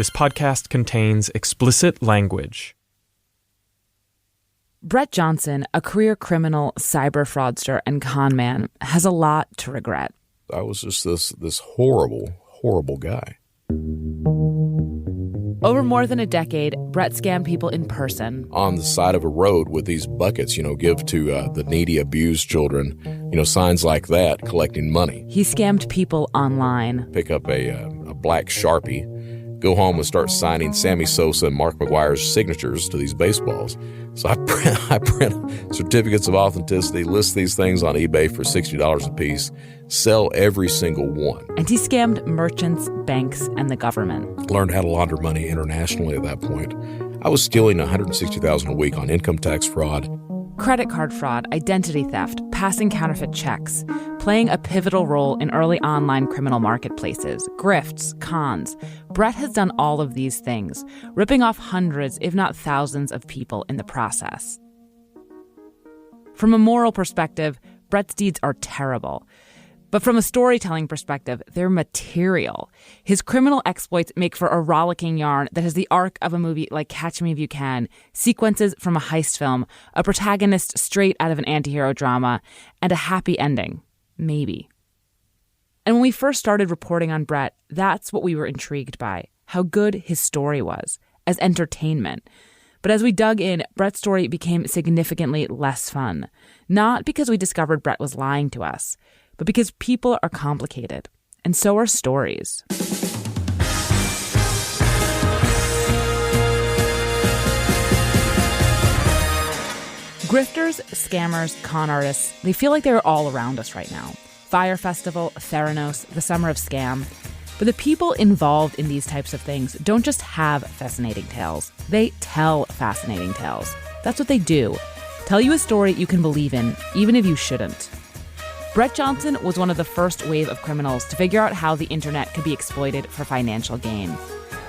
This podcast contains explicit language. Brett Johnson, a career criminal, cyber fraudster, and con man, has a lot to regret. I was just this horrible, horrible guy. Over more than a decade, Brett scammed people in person. On the side of a road with these buckets, give to the needy, abused children, signs like that, collecting money. He scammed people online. Pick up a black Sharpie, go home and start signing Sammy Sosa and Mark McGwire's signatures to these baseballs. So I print certificates of authenticity, list these things on eBay for $60 a piece, sell every single one. And he scammed merchants, banks, and the government. Learned how to launder money internationally at that point. I was stealing $160,000 a week on income tax fraud, credit card fraud, identity theft, passing counterfeit checks, playing a pivotal role in early online criminal marketplaces, grifts, cons. Brett has done all of these things, ripping off hundreds, if not thousands, of people in the process. From a moral perspective, Brett's deeds are terrible. But from a storytelling perspective, they're material. His criminal exploits make for a rollicking yarn that has the arc of a movie like Catch Me If You Can, sequences from a heist film, a protagonist straight out of an antihero drama, and a happy ending. Maybe. And when we first started reporting on Brett, that's what we were intrigued by, how good his story was, as entertainment. But as we dug in, Brett's story became significantly less fun. Not because we discovered Brett was lying to us, but because people are complicated, and so are stories. Grifters, scammers, con artists, they feel like they're all around us right now. Fire Festival, Theranos, the Summer of Scam. But the people involved in these types of things don't just have fascinating tales. They tell fascinating tales. That's what they do. Tell you a story you can believe in, even if you shouldn't. Brett Johnson was one of the first wave of criminals to figure out how the internet could be exploited for financial gain.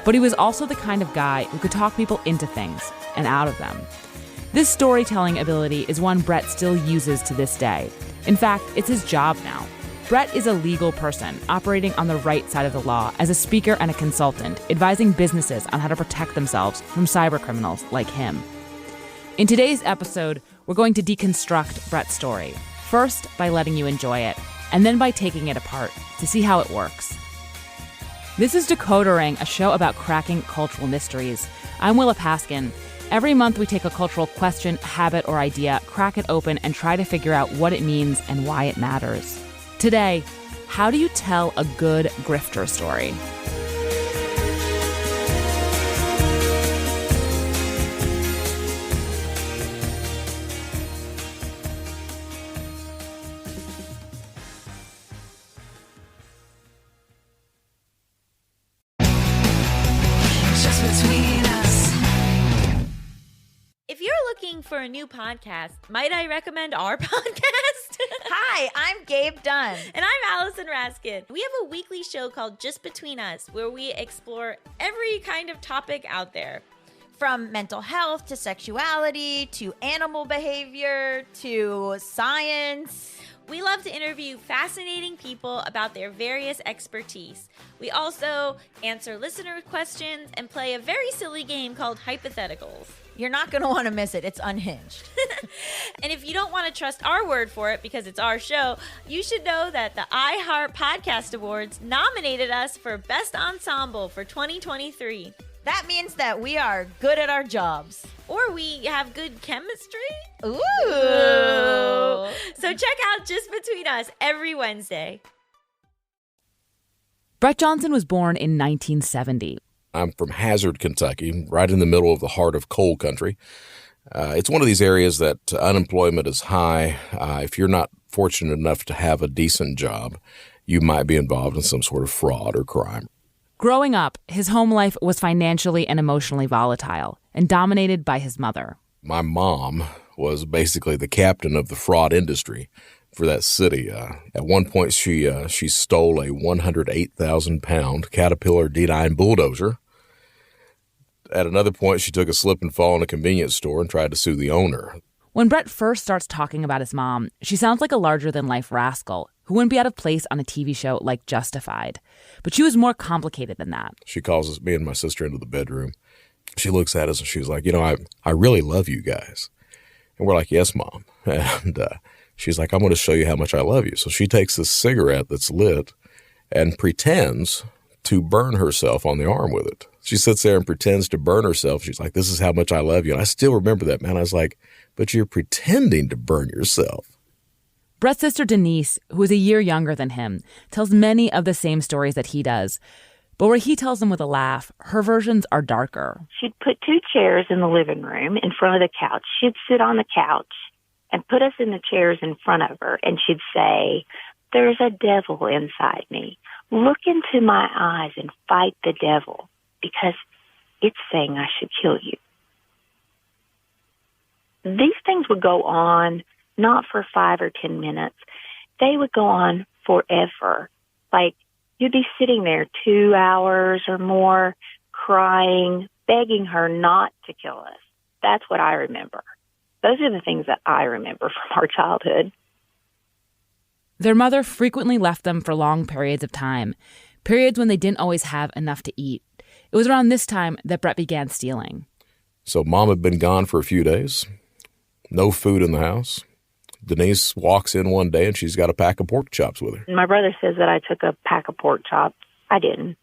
But he was also the kind of guy who could talk people into things and out of them. This storytelling ability is one Brett still uses to this day. In fact, it's his job now. Brett is a legal person operating on the right side of the law as a speaker and a consultant, advising businesses on how to protect themselves from cyber criminals like him. In today's episode, we're going to deconstruct Brett's story. First, by letting you enjoy it, and then by taking it apart to see how it works. This is Decodering, a show about cracking cultural mysteries. I'm Willa Paskin. Every month we take a cultural question, habit, or idea, crack it open, and try to figure out what it means and why it matters. Today, how do you tell a good grifter story? If you're looking for a new podcast, might I recommend our podcast? Hi, I'm Gabe Dunn. And I'm Allison Raskin. We have a weekly show called Just Between Us, where we explore every kind of topic out there. From mental health to sexuality to animal behavior to science. We love to interview fascinating people about their various expertise. We also answer listener questions and play a very silly game called Hypotheticals. You're not going to want to miss it. It's unhinged. And if you don't want to trust our word for it because it's our show, you should know that the iHeart Podcast Awards nominated us for Best Ensemble for 2023. That means that we are good at our jobs. Or we have good chemistry. Ooh. So check out Just Between Us every Wednesday. Brett Johnson was born in 1970. I'm from Hazard, Kentucky, right in the middle of the heart of coal country. It's one of these areas that unemployment is high. If you're not fortunate enough to have a decent job, you might be involved in some sort of fraud or crime. Growing up, his home life was financially and emotionally volatile and dominated by his mother. My mom was basically the captain of the fraud industry for that city. At one point, she stole a 108,000-pound Caterpillar D9 bulldozer. At another point, she took a slip and fall in a convenience store and tried to sue the owner. When Brett first starts talking about his mom, she sounds like a larger-than-life rascal, who wouldn't be out of place on a TV show like Justified. But she was more complicated than that. She calls us, me and my sister, into the bedroom. She looks at us and she's like, I really love you guys. And we're like, yes, Mom. And she's like, I'm going to show you how much I love you. So she takes this cigarette that's lit and pretends to burn herself on the arm with it. She sits there and pretends to burn herself. She's like, this is how much I love you. And I still remember that, man. I was like, but you're pretending to burn yourself. Brett's sister Denise, who is a year younger than him, tells many of the same stories that he does. But where he tells them with a laugh, her versions are darker. She'd put 2 chairs in the living room in front of the couch. She'd sit on the couch and put us in the chairs in front of her, and she'd say, there's a devil inside me. Look into my eyes and fight the devil, because it's saying I should kill you. These things would go on not for 5 or 10 minutes. They would go on forever. Like, you'd be sitting there 2 hours or more crying, begging her not to kill us. That's what I remember. Those are the things that I remember from our childhood. Their mother frequently left them for long periods of time, periods when they didn't always have enough to eat. It was around this time that Brett began stealing. So Mom had been gone for a few days. No food in the house. Denise walks in one day and she's got a pack of pork chops with her. My brother says that I took a pack of pork chops. I didn't.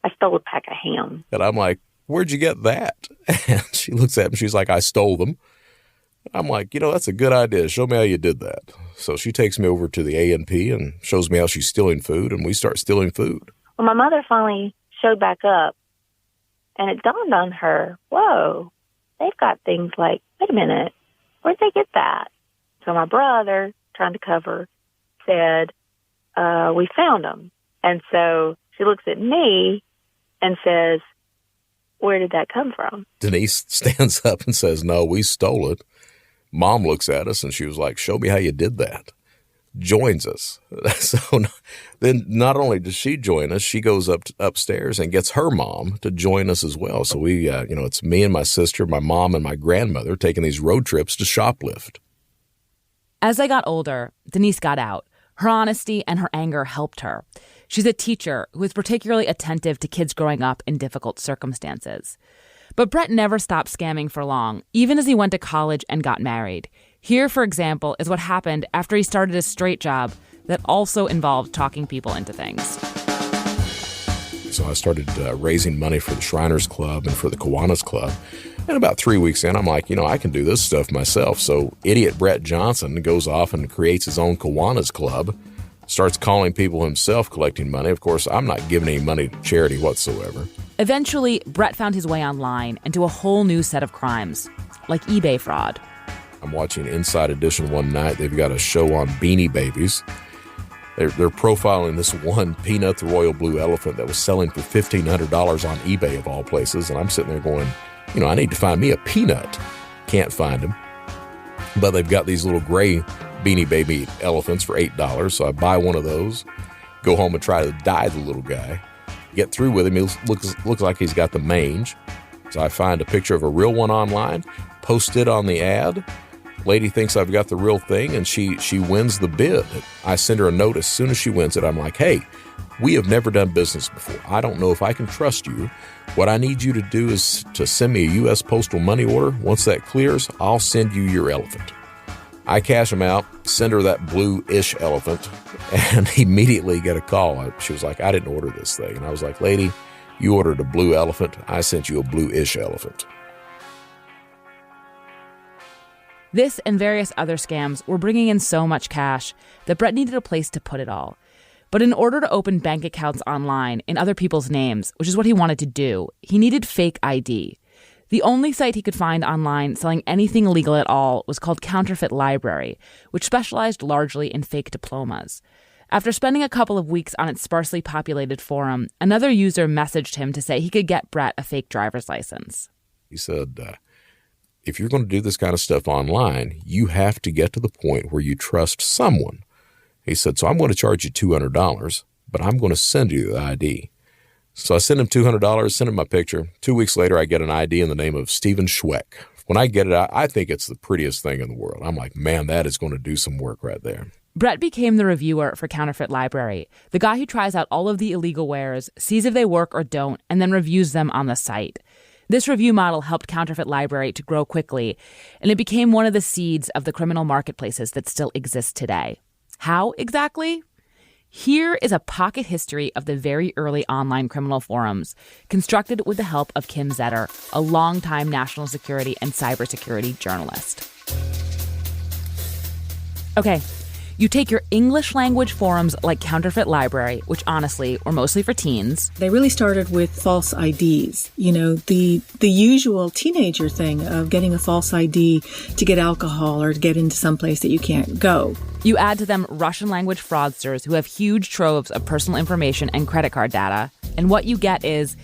I stole a pack of ham. And I'm like, where'd you get that? And she looks at me, she's like, I stole them. I'm like, that's a good idea. Show me how you did that. So she takes me over to the A&P and shows me how she's stealing food, and we start stealing food. Well, my mother finally showed back up, and it dawned on her, whoa, they've got things like, wait a minute, where'd they get that? So my brother, trying to cover, said, we found them. And so she looks at me and says, where did that come from? Denise stands up and says, no, we stole it. Mom looks at us and she was like, show me how you did that. Joins us. So then not only does she join us, she goes upstairs and gets her mom to join us as well. So we, it's me and my sister, my mom and my grandmother taking these road trips to shoplift. As they got older, Denise got out. Her honesty and her anger helped her. She's a teacher who is particularly attentive to kids growing up in difficult circumstances. But Brett never stopped scamming for long, even as he went to college and got married. Here, for example, is what happened after he started a straight job that also involved talking people into things. So I started raising money for the Shriners Club and for the Kiwanis Club. And about 3 weeks in, I'm like, I can do this stuff myself. So idiot Brett Johnson goes off and creates his own Kiwanis Club, starts calling people himself, collecting money. Of course, I'm not giving any money to charity whatsoever. Eventually, Brett found his way online into a whole new set of crimes, like eBay fraud. I'm watching Inside Edition one night. They've got a show on Beanie Babies. They're profiling this one Peanut, the royal blue elephant that was selling for $1,500 on eBay of all places. And I'm sitting there going, I need to find me a Peanut. Can't find him. But they've got these little gray Beanie Baby elephants for $8. So I buy one of those, go home and try to dye the little guy. Get through with him. He looks like he's got the mange. So I find a picture of a real one online, post it on the ad. Lady thinks I've got the real thing, and she wins the bid. I send her a note as soon as she wins it. I'm like, hey, we have never done business before. I don't know if I can trust you. What I need you to do is to send me a U.S. postal money order. Once that clears, I'll send you your elephant. I cash them out, send her that blue-ish elephant, and immediately get a call. She was like, I didn't order this thing. And I was like, lady, you ordered a blue elephant. I sent you a blue-ish elephant. This and various other scams were bringing in so much cash that Brett needed a place to put it all. But in order to open bank accounts online in other people's names, which is what he wanted to do, he needed fake ID. The only site he could find online selling anything illegal at all was called Counterfeit Library, which specialized largely in fake diplomas. After spending a couple of weeks on its sparsely populated forum, another user messaged him to say he could get Brett a fake driver's license. He said, if you're going to do this kind of stuff online, you have to get to the point where you trust someone. He said, so I'm going to charge you $200, but I'm going to send you the ID. So I sent him $200, sent him my picture. 2 weeks later, I get an ID in the name of Stephen Schweck. When I get it, I think it's the prettiest thing in the world. I'm like, man, that is going to do some work right there. Brett became the reviewer for Counterfeit Library, the guy who tries out all of the illegal wares, sees if they work or don't, and then reviews them on the site. This review model helped Counterfeit Library to grow quickly, and it became one of the seeds of the criminal marketplaces that still exist today. How exactly? Here is a pocket history of the very early online criminal forums, constructed with the help of Kim Zetter, a longtime national security and cybersecurity journalist. Okay, you take your English language forums like Counterfeit Library, which honestly were mostly for teens. They really started with false IDs. You know, the usual teenager thing of getting a false ID to get alcohol or to get into some place that you can't go. You add to them Russian language fraudsters who have huge troves of personal information and credit card data. And what you get is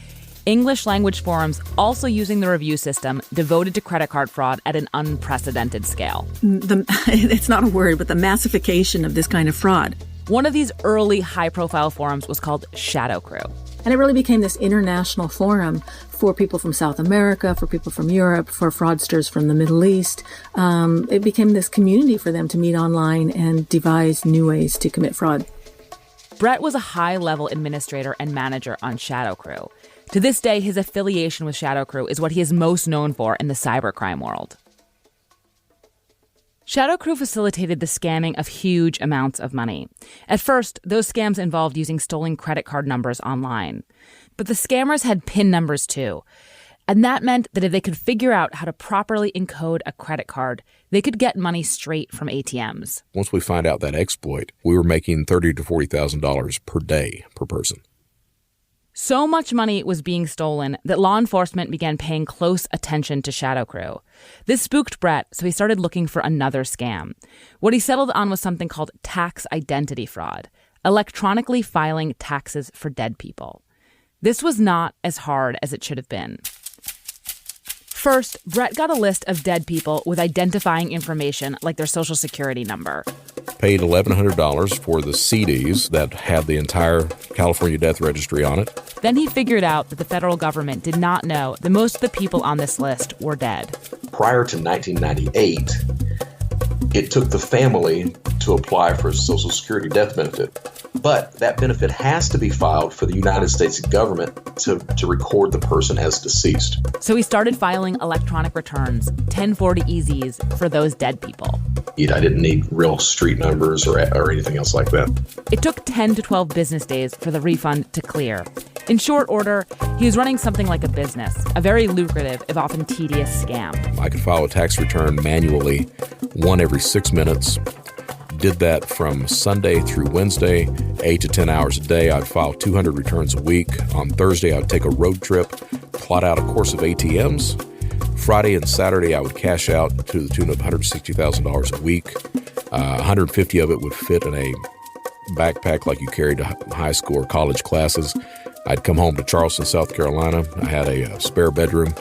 English language forums also using the review system devoted to credit card fraud at an unprecedented scale. It's not a word, but the massification of this kind of fraud. One of these early high-profile forums was called Shadow Crew. And it really became this international forum for people from South America, for people from Europe, for fraudsters from the Middle East. It became this community for them to meet online and devise new ways to commit fraud. Brett was a high-level administrator and manager on Shadow Crew. To this day, his affiliation with Shadow Crew is what he is most known for in the cybercrime world. Shadow Crew facilitated the scamming of huge amounts of money. At first, those scams involved using stolen credit card numbers online. But the scammers had PIN numbers too. And that meant that if they could figure out how to properly encode a credit card, they could get money straight from ATMs. Once we find out that exploit, we were making $30,000 to $40,000 per day per person. So much money was being stolen that law enforcement began paying close attention to Shadow Crew. This spooked Brett, so he started looking for another scam. What he settled on was something called tax identity fraud, electronically filing taxes for dead people. This was not as hard as it should have been. First, Brett got a list of dead people with identifying information like their social security number. Paid $1,100 for the CDs that had the entire California death registry on it. Then he figured out that the federal government did not know that most of the people on this list were dead. Prior to 1998, it took the family to apply for a Social Security death benefit. But that benefit has to be filed for the United States government to record the person as deceased. So he started filing electronic returns, 1040EZs, for those dead people. I didn't need real street numbers or anything else like that. It took 10 to 12 business days for the refund to clear. In short order, he was running something like a business, a very lucrative, if often tedious scam. I could file a tax return manually, one every 6 minutes. Did that from Sunday through Wednesday, 8 to 10 hours a day. I'd file 200 returns a week. On Thursday, I'd take a road trip, plot out a course of ATMs. Friday and Saturday, I would cash out to the tune of $160,000 a week. 150 of it would fit in a backpack like you carry to high school or college classes. I'd come home to Charleston, South Carolina. I had a spare bedroom.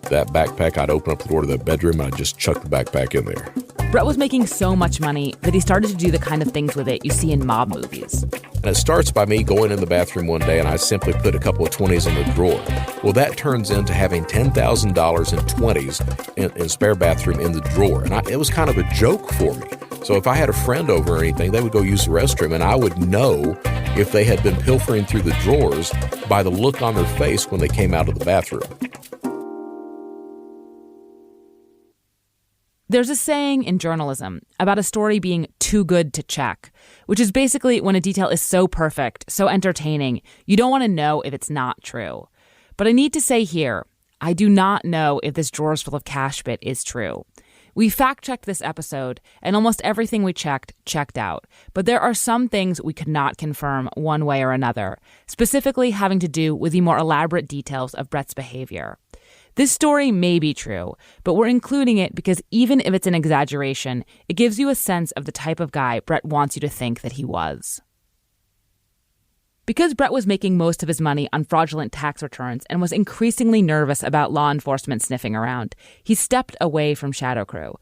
That backpack, I'd open up the door to the bedroom and I'd just chuck the backpack in there. Brett was making so much money that he started to do the kind of things with it you see in mob movies. And it starts by me going in the bathroom one day and I simply put a couple of 20s in the drawer. Well, that turns into having $10,000 in 20s in spare bathroom in the drawer. And it was kind of a joke for me. So if I had a friend over or anything, they would go use the restroom and I would know if they had been pilfering through the drawers by the look on their face when they came out of the bathroom. There's a saying in journalism about a story being too good to check, which is basically when a detail is so perfect, so entertaining, you don't want to know if it's not true. But I need to say here, I do not know if this drawers full of cash bit is true. We fact-checked this episode, and almost everything we checked out. But there are some things we could not confirm one way or another, specifically having to do with the more elaborate details of Brett's behavior. This story may be true, but we're including it because even if it's an exaggeration, it gives you a sense of the type of guy Brett wants you to think that he was. Because Brett was making most of his money on fraudulent tax returns and was increasingly nervous about law enforcement sniffing around, he stepped away from Shadow Crew,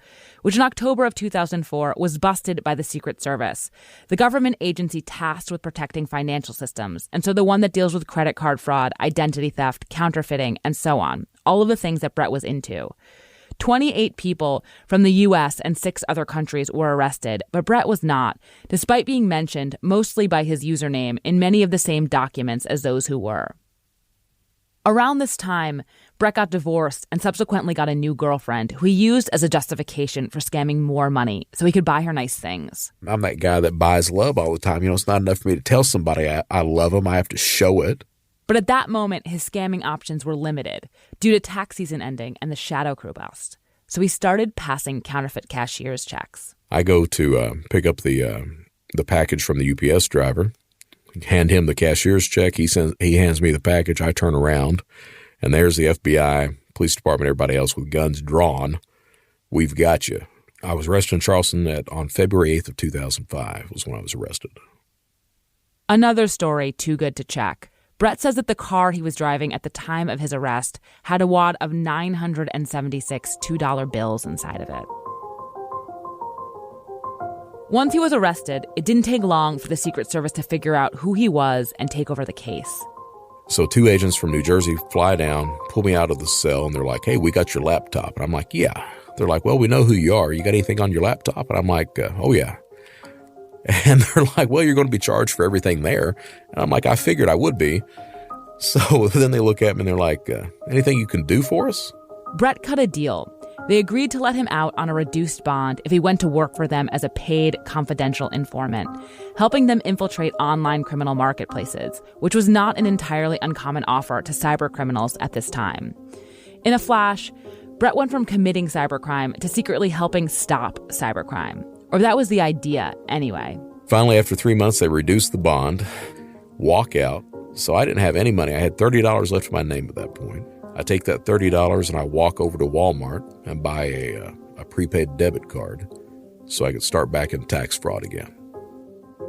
which in October of 2004 was busted by the Secret Service, the government agency tasked with protecting financial systems, and so the one that deals with credit card fraud, identity theft, counterfeiting, and so on, all of the things that Brett was into. 28 people from the U.S. and 6 other countries were arrested, but Brett was not, despite being mentioned mostly by his username in many of the same documents as those who were. Around this time, Brett got divorced and subsequently got a new girlfriend who he used as a justification for scamming more money so he could buy her nice things. I'm that guy that buys love all the time. It's not enough for me to tell somebody I love them. I have to show it. But at that moment, his scamming options were limited due to tax season ending and the shadow crew bust. So he started passing counterfeit cashier's checks. I go to pick up the package from the UPS driver, hand him the cashier's check. He hands me the package. I turn around, and there's the FBI, police department, everybody else with guns drawn. We've got you. I was arrested in Charleston on February 8th of 2005 was when I was arrested. Another story too good to check. Brett says that the car he was driving at the time of his arrest had a wad of 976 $2 bills inside of it. Once he was arrested, it didn't take long for the Secret Service to figure out who he was and take over the case. So 2 agents from New Jersey fly down, pull me out of the cell, and they're like, hey, we got your laptop. And I'm like, yeah. They're like, well, we know who you are. You got anything on your laptop? And I'm like, oh, yeah. And they're like, well, you're going to be charged for everything there. And I'm like, I figured I would be. So then they look at me and they're like, anything you can do for us? Brett cut a deal. They agreed to let him out on a reduced bond if he went to work for them as a paid confidential informant, helping them infiltrate online criminal marketplaces, which was not an entirely uncommon offer to cyber criminals at this time. In a flash, Brett went from committing cybercrime to secretly helping stop cybercrime. Or that was the idea, anyway. Finally, after 3 months, they reduced the bond, walk out. So I didn't have any money. I had $30 left in my name at that point. I take that $30 and I walk over to Walmart and buy a prepaid debit card so I could start back in tax fraud again.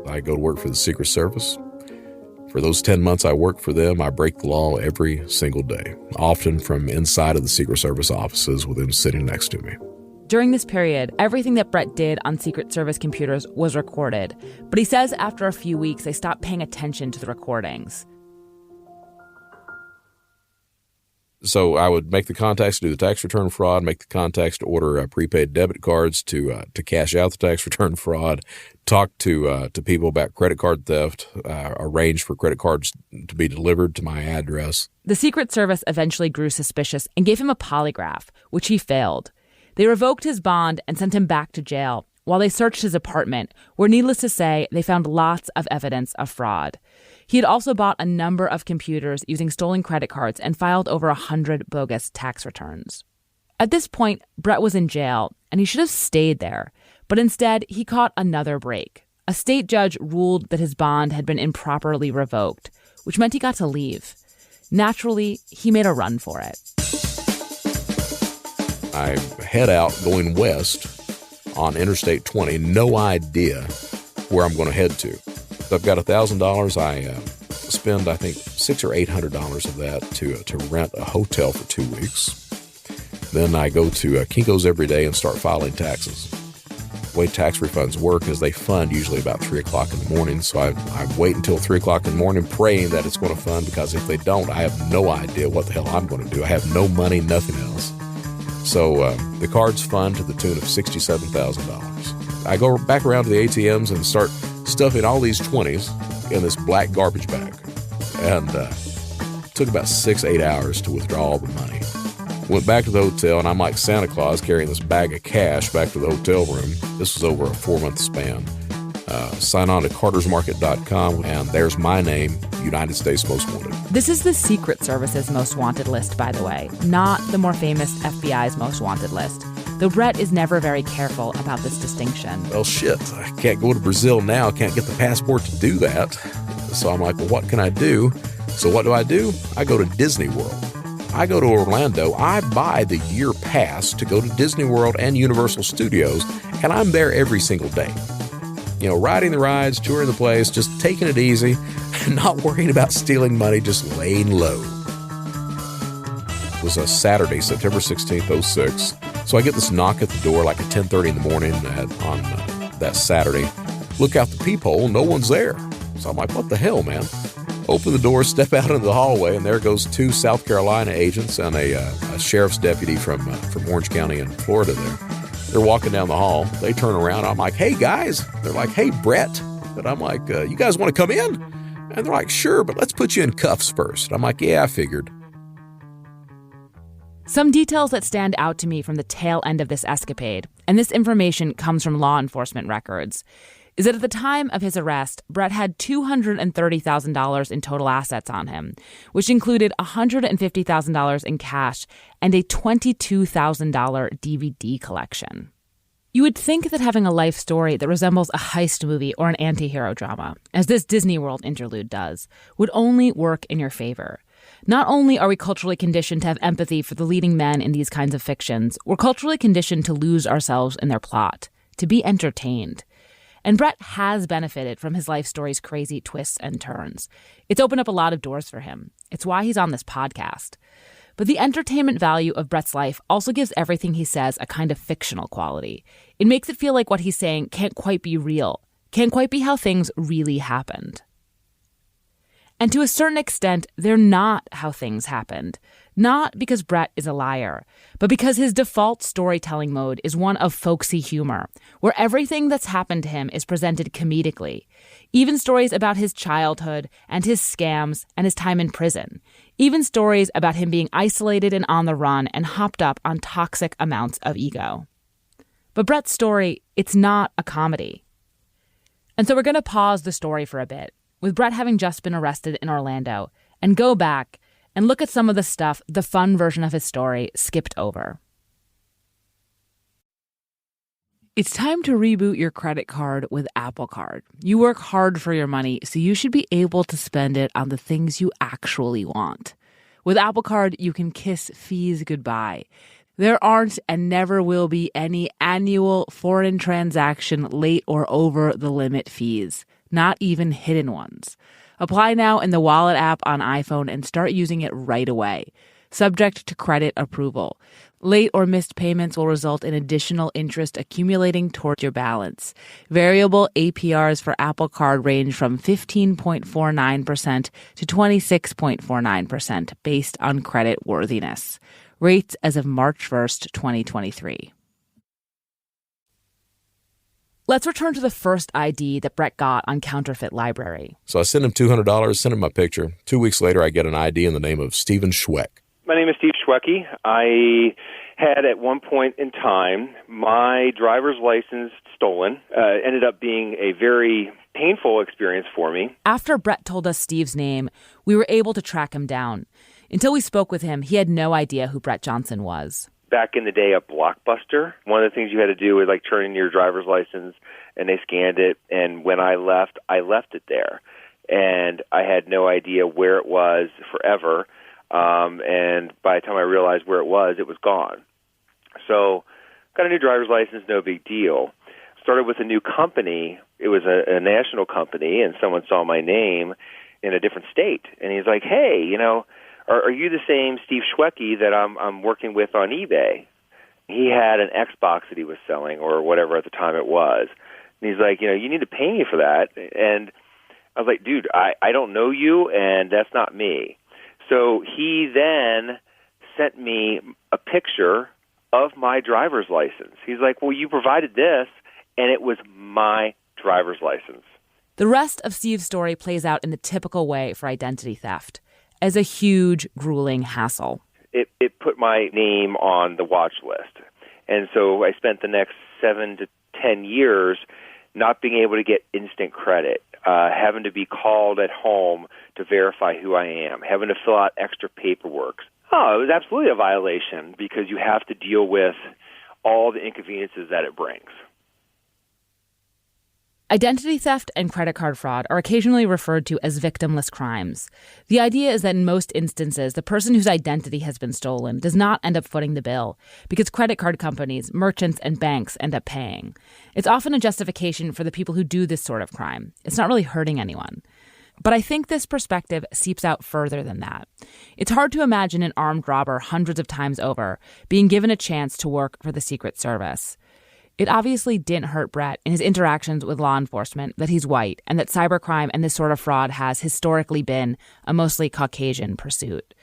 I go to work for the Secret Service. For those 10 months I work for them, I break the law every single day, often from inside of the Secret Service offices with them sitting next to me. During this period, everything that Brett did on Secret Service computers was recorded, but he says after a few weeks they stopped paying attention to the recordings. So I would make the contacts to do the tax return fraud, make the contacts to order prepaid debit cards to cash out the tax return fraud, talk to people about credit card theft, arrange for credit cards to be delivered to my address. The Secret Service eventually grew suspicious and gave him a polygraph, which he failed. They revoked his bond and sent him back to jail while they searched his apartment, where, needless to say, they found lots of evidence of fraud. He had also bought a number of computers using stolen credit cards and filed over 100 bogus tax returns. At this point, Brett was in jail, and he should have stayed there. But instead, he caught another break. A state judge ruled that his bond had been improperly revoked, which meant he got to leave. Naturally, he made a run for it. I head out going west on Interstate 20, no idea where I'm going to head to. So I've got $1,000. I spend, I think, $600 or $800 of that to rent a hotel for 2 weeks. Then I go to Kinko's every day and start filing taxes. The way tax refunds work is they fund usually about 3 o'clock in the morning. So I wait until 3 o'clock in the morning praying that it's going to fund, because if they don't, I have no idea what the hell I'm going to do. I have no money, nothing else. So the cards fund to the tune of $67,000. I go back around to the ATMs and start stuffing all these 20s in this black garbage bag. And it took about 6-8 hours to withdraw all the money. Went back to the hotel, and I'm like Santa Claus carrying this bag of cash back to the hotel room. This was over a 4-month span. Sign on to cartersmarket.com, and there's my name, United States Most Wanted. This is the Secret Service's Most Wanted list, by the way, not the more famous FBI's Most Wanted list. Though Brett is never very careful about this distinction. Well, shit, I can't go to Brazil now. Can't get the passport to do that. So I'm like, well, what can I do? So what do? I go to Disney World. I go to Orlando. I buy the year pass to go to Disney World and Universal Studios, and I'm there every single day. You know, riding the rides, touring the place, just taking it easy, and not worrying about stealing money, just laying low. It was a Saturday, September 16th, 06. So I get this knock at the door like at 10:30 in the morning on that Saturday. Look out the peephole, no one's there. So I'm like, what the hell, man? Open the door, step out into the hallway, and there goes 2 South Carolina agents and a sheriff's deputy from Orange County in Florida there. They're walking down the hall. They turn around. I'm like, hey, guys. They're like, hey, Brett. And I'm like, you guys want to come in? And they're like, sure, but let's put you in cuffs first. I'm like, yeah, I figured. Some details that stand out to me from the tail end of this escapade, and this information comes from law enforcement records, is that at the time of his arrest, Brett had $230,000 in total assets on him, which included $150,000 in cash and a $22,000 DVD collection. You would think that having a life story that resembles a heist movie or an anti-hero drama, as this Disney World interlude does, would only work in your favor. Not only are we culturally conditioned to have empathy for the leading men in these kinds of fictions, we're culturally conditioned to lose ourselves in their plot, to be entertained. And Brett has benefited from his life story's crazy twists and turns. It's opened up a lot of doors for him. It's why he's on this podcast. But the entertainment value of Brett's life also gives everything he says a kind of fictional quality. It makes it feel like what he's saying can't quite be real, can't quite be how things really happened. And to a certain extent, they're not how things happened. Not because Brett is a liar, but because his default storytelling mode is one of folksy humor, where everything that's happened to him is presented comedically. Even stories about his childhood and his scams and his time in prison. Even stories about him being isolated and on the run and hopped up on toxic amounts of ego. But Brett's story, it's not a comedy. And so we're going to pause the story for a bit, with Brett having just been arrested in Orlando, and go back and look at some of the stuff the fun version of his story skipped over. It's time to reboot your credit card with Apple Card. You work hard for your money, so you should be able to spend it on the things you actually want. With Apple Card, you can kiss fees goodbye. There aren't and never will be any annual foreign transaction late or over the limit fees. Not even hidden ones. Apply now in the Wallet app on iPhone and start using it right away. Subject to credit approval. Late or missed payments will result in additional interest accumulating toward your balance. Variable APRs for Apple Card range from 15.49% to 26.49% based on credit worthiness. Rates as of March 1st, 2023. Let's return to the first ID that Brett got on Counterfeit Library. So I sent him $200, sent him my picture. 2 weeks later, I get an ID in the name of Steven Schweck. My name is Steve Schwecke. I had at one point in time my driver's license stolen. Ended up being a very painful experience for me. After Brett told us Steve's name, we were able to track him down. Until we spoke with him, he had no idea who Brett Johnson was. Back in the day of Blockbuster, one of the things you had to do was like turn in your driver's license, and they scanned it. And when I left it there. And I had no idea where it was forever. And by the time I realized where it was gone. So got a new driver's license, no big deal. Started with a new company. It was a national company, and someone saw my name in a different state. And he's like, hey, are you the same Steve Schwecke that I'm working with on eBay? He had an Xbox that he was selling, or whatever at the time it was. And he's like, you need to pay me for that. And I was like, dude, I don't know you, and that's not me. So he then sent me a picture of my driver's license. He's like, well, you provided this, and it was my driver's license. The rest of Steve's story plays out in the typical way for identity theft, as a huge, grueling hassle. It put my name on the watch list. And so I spent the next 7 to 10 years not being able to get instant credit, having to be called at home to verify who I am, having to fill out extra paperwork. Oh, it was absolutely a violation because you have to deal with all the inconveniences that it brings. Identity theft and credit card fraud are occasionally referred to as victimless crimes. The idea is that in most instances, the person whose identity has been stolen does not end up footing the bill because credit card companies, merchants, and banks end up paying. It's often a justification for the people who do this sort of crime. It's not really hurting anyone. But I think this perspective seeps out further than that. It's hard to imagine an armed robber hundreds of times over being given a chance to work for the Secret Service. It obviously didn't hurt Brett in his interactions with law enforcement that he's white and that cybercrime and this sort of fraud has historically been a mostly Caucasian pursuit.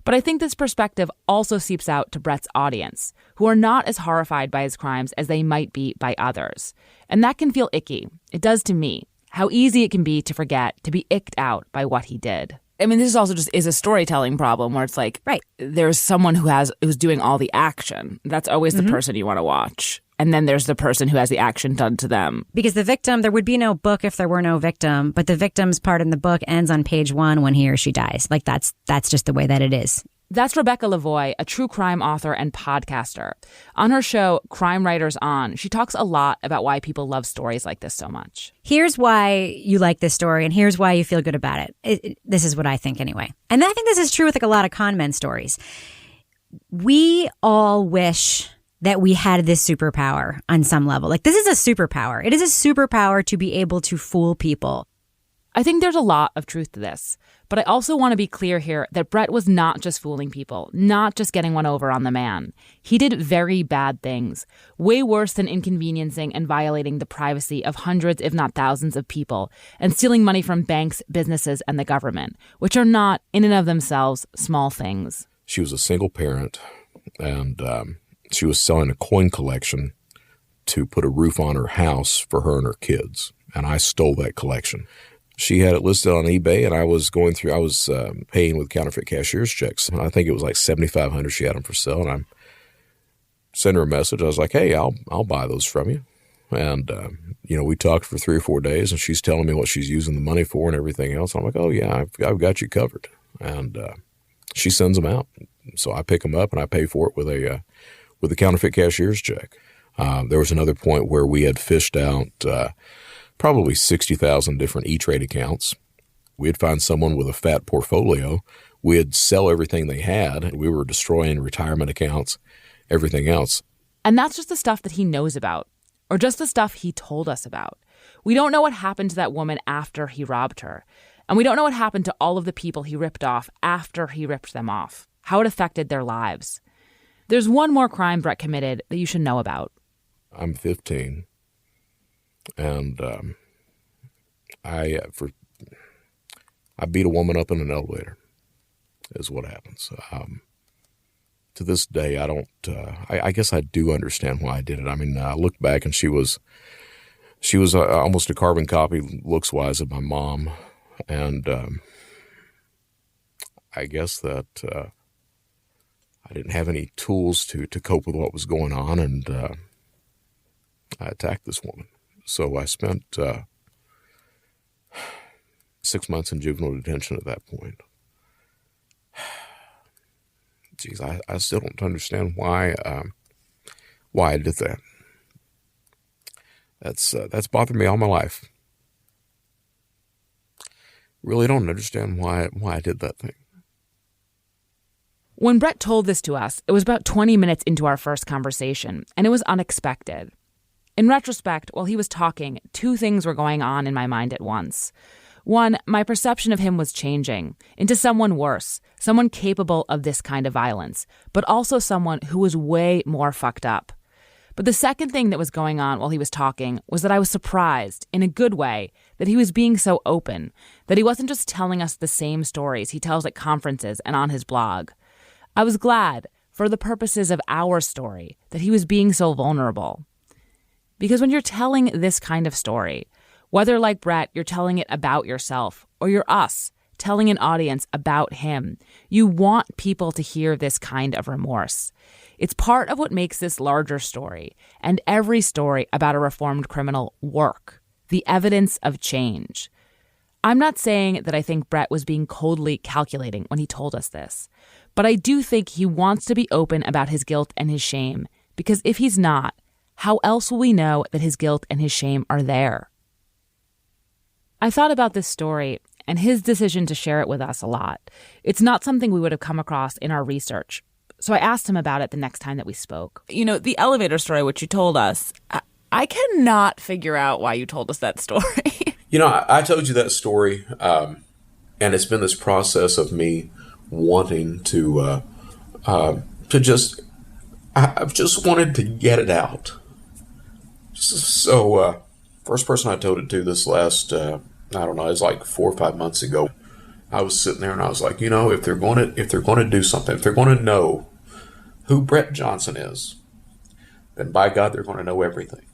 But I think this perspective also seeps out to Brett's audience, who are not as horrified by his crimes as they might be by others. And that can feel icky. It does to me. How easy it can be to forget, to be icked out by what he did. I mean, this also just is a storytelling problem where it's like, right, there's someone who's doing all the action. That's always the person you want to watch. And then there's the person who has the action done to them. Because the victim, there would be no book if there were no victim, but the victim's part in the book ends on page 1 when he or she dies. Like that's just the way that it is. That's Rebecca Lavoie, a true crime author and podcaster. On her show, Crime Writers On, she talks a lot about why people love stories like this so much. Here's why you like this story, and here's why you feel good about it. This is what I think anyway. And I think this is true with like a lot of con men stories. We all wish that we had this superpower on some level. Like, this is a superpower. It is a superpower to be able to fool people. I think there's a lot of truth to this, but I also want to be clear here that Brett was not just fooling people, not just getting one over on the man. He did very bad things, way worse than inconveniencing and violating the privacy of hundreds, if not thousands of people, and stealing money from banks, businesses, and the government, which are not, in and of themselves, small things. She was a single parent, and she was selling a coin collection to put a roof on her house for her and her kids, and I stole that collection. She had it listed on eBay, and I was paying with counterfeit cashier's checks. I think it was like $7,500 she had them for sale, and I sent her a message. I was like, hey, I'll buy those from you. And, we talked for 3 or 4 days, and she's telling me what she's using the money for and everything else. I'm like, oh, yeah, I've got you covered. And she sends them out. So I pick them up, and I pay for it with a counterfeit cashier's check. There was another point where we had fished out probably 60,000 different E-Trade accounts. We'd find someone with a fat portfolio. We'd sell everything they had. We were destroying retirement accounts, everything else. And that's just the stuff that he knows about, or just the stuff he told us about. We don't know what happened to that woman after he robbed her. And we don't know what happened to all of the people he ripped off after he ripped them off, how it affected their lives. There's one more crime Brett committed that you should know about. I'm 15. And I beat a woman up in an elevator, is what happens. To this day, I guess I do understand why I did it. I mean, I look back and she was almost a carbon copy looks-wise of my mom. And I guess that I didn't have any tools to cope with what was going on, and I attacked this woman. So I spent 6 months in juvenile detention at that point. Geez, I still don't understand why I did that. That's bothered me all my life. Really don't understand why I did that thing. When Brett told this to us, it was about 20 minutes into our first conversation, and it was unexpected. In retrospect, while he was talking, 2 things were going on in my mind at once. One, my perception of him was changing into someone worse, someone capable of this kind of violence, but also someone who was way more fucked up. But the second thing that was going on while he was talking was that I was surprised, in a good way, that he was being so open, that he wasn't just telling us the same stories he tells at conferences and on his blog. I was glad, for the purposes of our story, that he was being so vulnerable. Because when you're telling this kind of story, whether like Brett, you're telling it about yourself, or you're us, telling an audience about him, you want people to hear this kind of remorse. It's part of what makes this larger story, and every story about a reformed criminal, work. The evidence of change. I'm not saying that I think Brett was being coldly calculating when he told us this, but I do think he wants to be open about his guilt and his shame, because if he's not, how else will we know that his guilt and his shame are there? I thought about this story and his decision to share it with us a lot. It's not something we would have come across in our research. So I asked him about it the next time that we spoke. You know, the elevator story, which you told us, I cannot figure out why you told us that story. You know, I told you that story, and it's been this process of me wanting to I've just wanted to get it out. So, first person I told it to this last, I don't know, it was like 4 or 5 months ago. I was sitting there and I was like, if they're going to do something, if they're going to know who Brett Johnson is, then by God, they're going to know everything.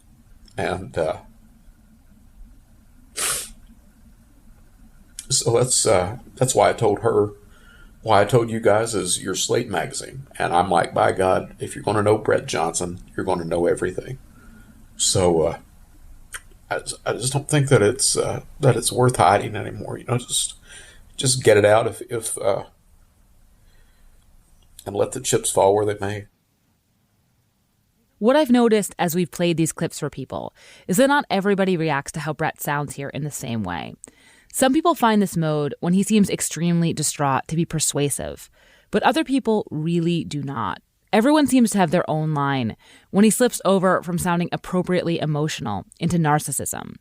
And so that's why I told her, why I told you guys is your Slate magazine. And I'm like, by God, if you're going to know Brett Johnson, you're going to know everything. So I just don't think that it's worth hiding anymore. Just get it out if and let the chips fall where they may. What I've noticed as we've played these clips for people is that not everybody reacts to how Brett sounds here in the same way. Some people find this mode, when he seems extremely distraught, to be persuasive, but other people really do not. Everyone seems to have their own line when he slips over from sounding appropriately emotional into narcissism.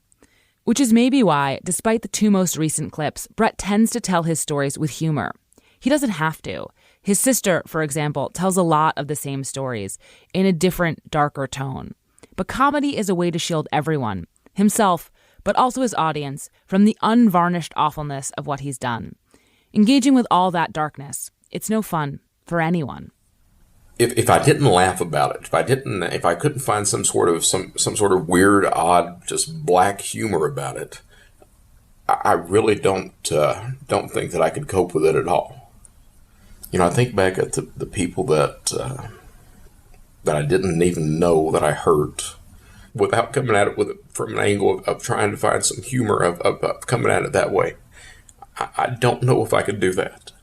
Which is maybe why, despite the 2 most recent clips, Brett tends to tell his stories with humor. He doesn't have to. His sister, for example, tells a lot of the same stories in a different, darker tone. But comedy is a way to shield everyone, himself, but also his audience, from the unvarnished awfulness of what he's done. Engaging with all that darkness, it's no fun for anyone. If I didn't laugh about it, if I couldn't find some sort of weird, odd, just black humor about it, I really don't think that I could cope with it at all. I think back at the people that I didn't even know that I hurt, without coming at it from an angle of trying to find some humor of coming at it that way. I don't know if I could do that.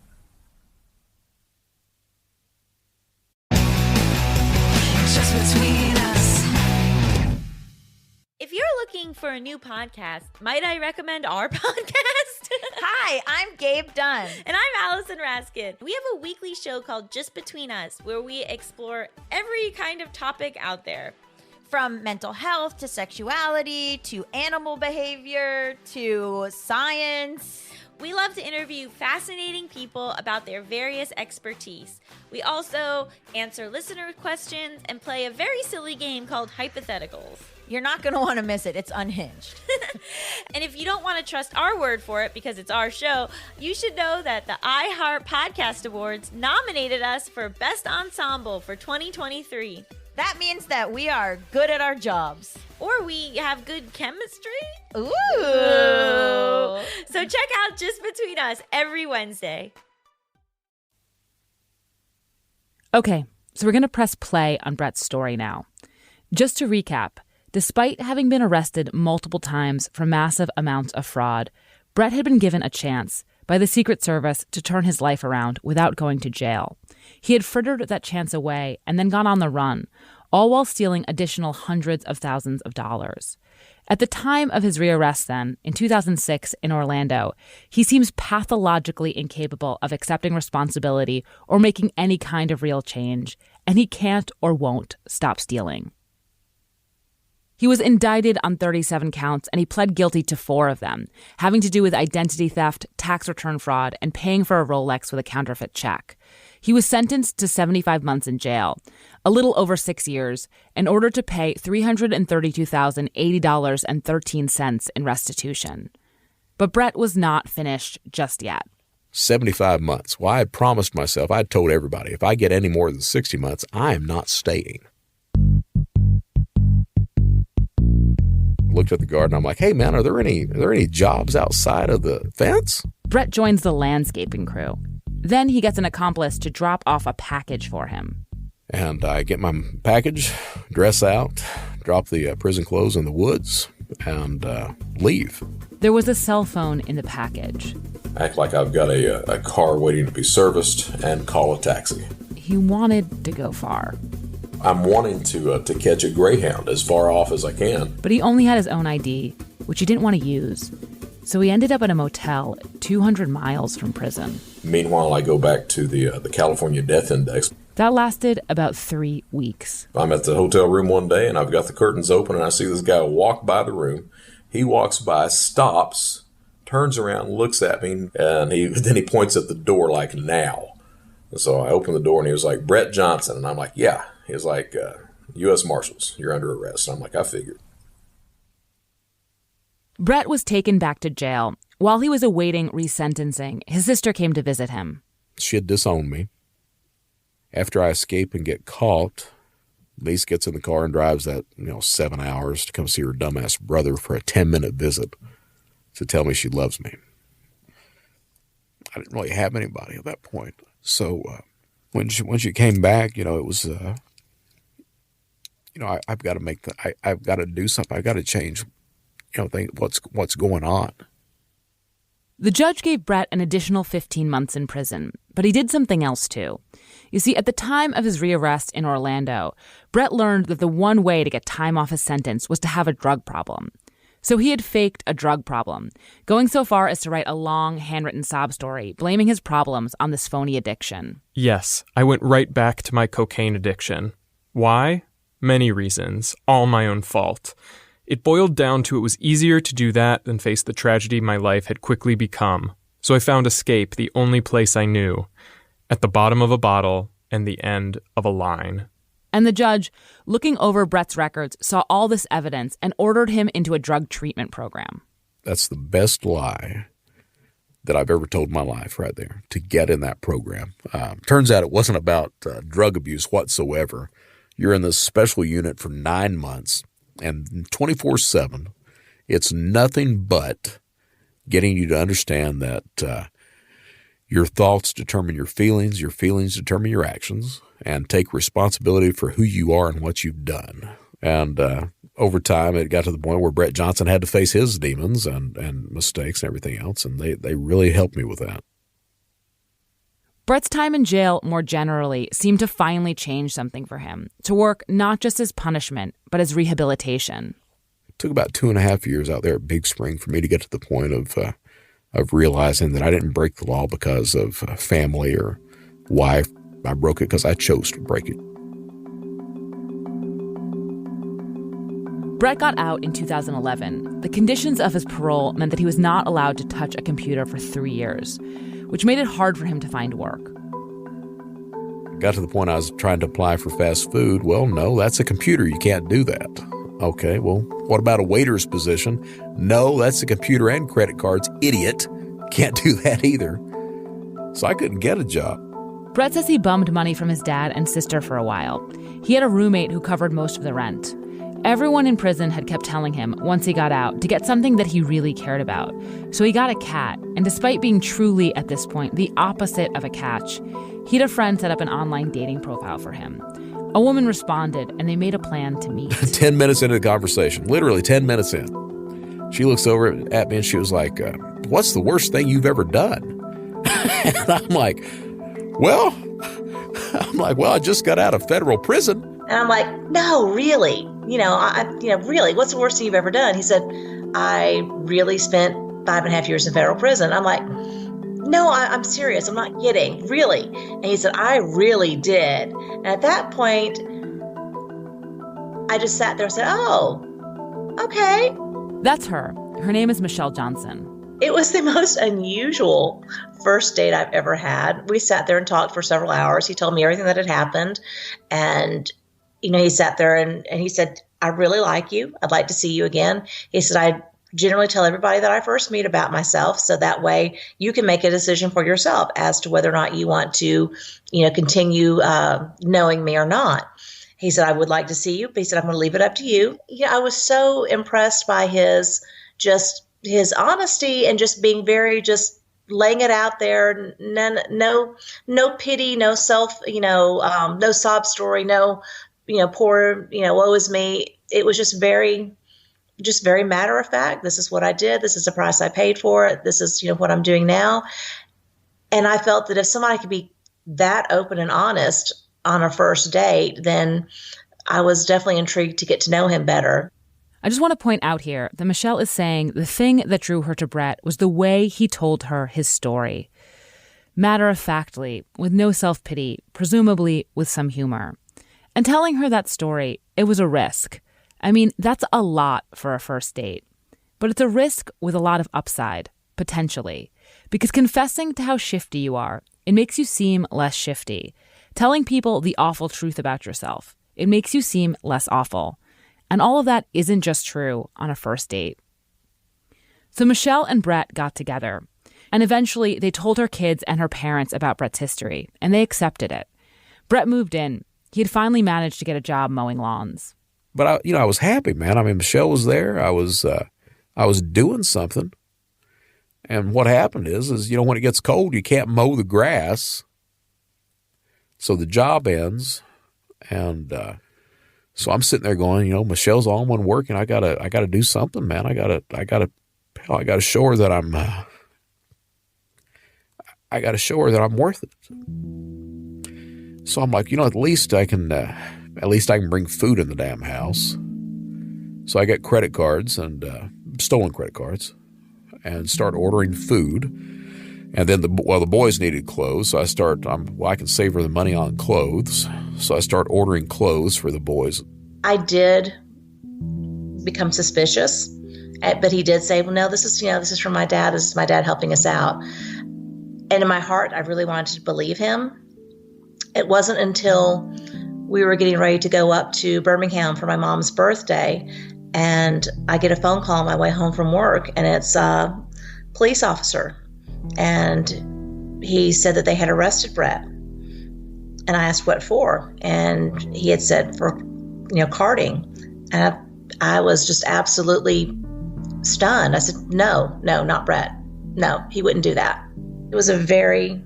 If you're looking for a new podcast, might I recommend our podcast? Hi, I'm Gabe Dunn. And I'm Allison Raskin. We have a weekly show called Just Between Us, where we explore every kind of topic out there. From mental health to sexuality to animal behavior to science. We love to interview fascinating people about their various expertise. We also answer listener questions and play a very silly game called Hypotheticals. You're not going to want to miss it. It's unhinged. And if you don't want to trust our word for it because it's our show, you should know that the iHeart Podcast Awards nominated us for Best Ensemble for 2023. That means that we are good at our jobs. Or we have good chemistry. Ooh. So check out Just Between Us every Wednesday. Okay, so we're going to press play on Brett's story now. Just to recap, despite having been arrested multiple times for massive amounts of fraud, Brett had been given a chance by the Secret Service to turn his life around without going to jail. He had frittered that chance away and then gone on the run, all while stealing additional hundreds of thousands of dollars. At the time of his rearrest then, in 2006 in Orlando, he seems pathologically incapable of accepting responsibility or making any kind of real change, and he can't or won't stop stealing. He was indicted on 37 counts, and he pled guilty to 4 of them, having to do with identity theft, tax return fraud, and paying for a Rolex with a counterfeit check. He was sentenced to 75 months in jail, a little over 6 years, in order to pay $332,080.13 in restitution. But Brett was not finished just yet. 75 months. Well, I had promised myself, I had told everybody, if I get any more than 60 months, I am not staying. Looked at the guard and I'm like, hey man, are there any jobs outside of the fence? Brett joins the landscaping crew. Then he gets an accomplice to drop off a package for him. And I get my package, dress out, drop the prison clothes in the woods, and leave. There was a cell phone in the package. Act like I've got a car waiting to be serviced and call a taxi. He wanted to go far. I'm wanting to catch a Greyhound as far off as I can. But he only had his own ID, which he didn't want to use. So he ended up at a motel 200 miles from prison. Meanwhile, I go back to the California Death Index. That lasted about 3 weeks. I'm at the hotel room one day, and I've got the curtains open, and I see this guy walk by the room. He walks by, stops, turns around, looks at me, and then he points at the door like, now. And so I open the door, and he was like, Brett Johnson. And I'm like, yeah. He was like, U.S. Marshals, you're under arrest. And I'm like, I figured. Brett was taken back to jail. While he was awaiting resentencing, his sister came to visit him. She had disowned me. After I escape and get caught, Lise gets in the car and drives that 7 hours to come see her dumbass brother for a 10-minute visit to tell me she loves me. I didn't really have anybody at that point. So when she came back, it was, I've got to I've got to do something. I've got to change, think what's going on. The judge gave Brett an additional 15 months in prison, but he did something else too. You see, at the time of his rearrest in Orlando, Brett learned that the one way to get time off his sentence was to have a drug problem. So he had faked a drug problem, going so far as to write a long, handwritten sob story, blaming his problems on this phony addiction. Yes, I went right back to my cocaine addiction. Why? Many reasons, all my own fault. It boiled down to it was easier to do that than face the tragedy my life had quickly become. So I found escape the only place I knew, at the bottom of a bottle and the end of a line. And the judge, looking over Brett's records, saw all this evidence and ordered him into a drug treatment program. That's the best lie that I've ever told in my life right there, to get in that program. Turns out it wasn't about drug abuse whatsoever. You're in this special unit for 9 months, and 24/7, it's nothing but getting you to understand that your thoughts determine your feelings determine your actions, and take responsibility for who you are and what you've done. And over time, it got to the point where Brett Johnson had to face his demons and mistakes and everything else, and they really helped me with that. Brett's time in jail, more generally, seemed to finally change something for him, to work not just as punishment, but as rehabilitation. It took about 2.5 years out there at Big Spring for me to get to the point of realizing that I didn't break the law because of family or wife. I broke it because I chose to break it. Brett got out in 2011. The conditions of his parole meant that he was not allowed to touch a computer for 3 years, which made it hard for him to find work. Got to the point I was trying to apply for fast food. Well, no, that's a computer. You can't do that. Okay, well, what about a waiter's position? No, that's a computer and credit cards. Idiot. Can't do that either. So I couldn't get a job. Brett says he bummed money from his dad and sister for a while. He had a roommate who covered most of the rent. Everyone in prison had kept telling him, once he got out, to get something that he really cared about. So he got a cat, and despite being truly, at this point, the opposite of a catch, he had a friend set up an online dating profile for him. A woman responded, and they made a plan to meet. 10 minutes into the conversation, literally 10 minutes in, she looks over at me and she was like, what's the worst thing you've ever done? And I'm like, well, I just got out of federal prison. And I'm like, no, really? Really, what's the worst thing you've ever done? He said, I really spent 5.5 years in federal prison. I'm like, no, I'm serious. I'm not kidding. Really? And he said, I really did. And at that point, I just sat there and said, oh, okay. That's her. Her name is Michelle Johnson. It was the most unusual first date I've ever had. We sat there and talked for several hours. He told me everything that had happened. And, he sat there and he said, I really like you. I'd like to see you again. He said, I generally tell everybody that I first meet about myself. So that way you can make a decision for yourself as to whether or not you want to, continue knowing me or not. He said, I would like to see you. But he said, I'm going to leave it up to you. I was so impressed by his honesty and just being very, just laying it out there. No pity, no self, no sob story, no, poor, woe is me. It was just very matter of fact. This is what I did. This is the price I paid for it. This is, what I'm doing now. And I felt that if somebody could be that open and honest on a first date, then I was definitely intrigued to get to know him better. I just want to point out here that Michelle is saying the thing that drew her to Brett was the way he told her his story. Matter-of-factly, with no self-pity, presumably with some humor. And telling her that story, it was a risk. I mean, that's a lot for a first date. But it's a risk with a lot of upside, potentially. Because confessing to how shifty you are, it makes you seem less shifty. Telling people the awful truth about yourself, it makes you seem less awful. And all of that isn't just true on a first date. So Michelle and Brett got together. And eventually, they told her kids and her parents about Brett's history, and they accepted it. Brett moved in. He had finally managed to get a job mowing lawns. But I was happy, man. I mean, Michelle was there. I was doing something. And what happened is when it gets cold, you can't mow the grass. So the job ends, and so I'm sitting there going, Michelle's all one working. I gotta do something, man. I gotta show her that I'm. I got to show her that I'm worth it. So I'm like, at least I can bring food in the damn house. So I get credit cards and stolen credit cards, and start ordering food. And then the boys needed clothes, so I can save her the money on clothes. So I start ordering clothes for the boys. I did become suspicious, but he did say, well, no, this is from my dad. This is my dad helping us out. And in my heart, I really wanted to believe him. It wasn't until we were getting ready to go up to Birmingham for my mom's birthday, and I get a phone call on my way home from work, and it's a police officer. And he said that they had arrested Brett. And I asked what for, and he had said for, carding. And I was just absolutely stunned. I said, no, not Brett. No, he wouldn't do that. It was a very,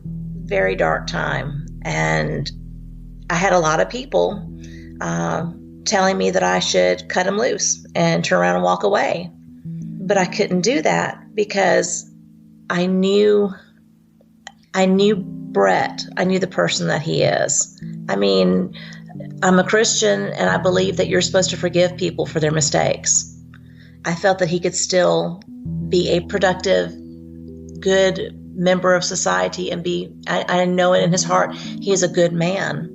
very dark time. And I had a lot of people telling me that I should cut him loose and turn around and walk away. But I couldn't do that because I knew Brett. I knew the person that he is. I mean, I'm a Christian, and I believe that you're supposed to forgive people for their mistakes. I felt that he could still be a productive, good member of society and I know it in his heart, he is a good man.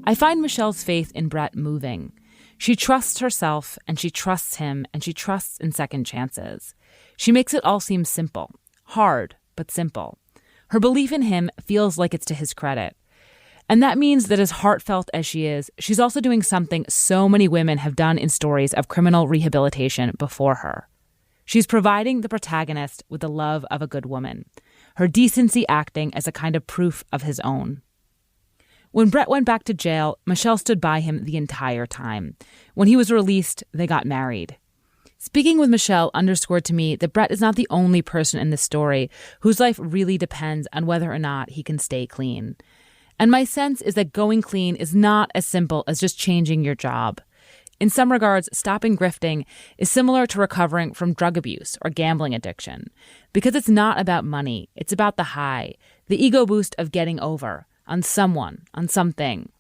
I find Michelle's faith in Brett moving. She trusts herself, and she trusts him, and she trusts in second chances. She makes it all seem simple. Hard, but simple. Her belief in him feels like it's to his credit. And that means that as heartfelt as she is, she's also doing something so many women have done in stories of criminal rehabilitation before her. She's providing the protagonist with the love of a good woman, her decency acting as a kind of proof of his own. When Brett went back to jail, Michelle stood by him the entire time. When he was released, they got married. Speaking with Michelle underscored to me that Brett is not the only person in this story whose life really depends on whether or not he can stay clean. And my sense is that going clean is not as simple as just changing your job. In some regards, stopping grifting is similar to recovering from drug abuse or gambling addiction, because it's not about money. It's about the high, the ego boost of getting over on someone, on something.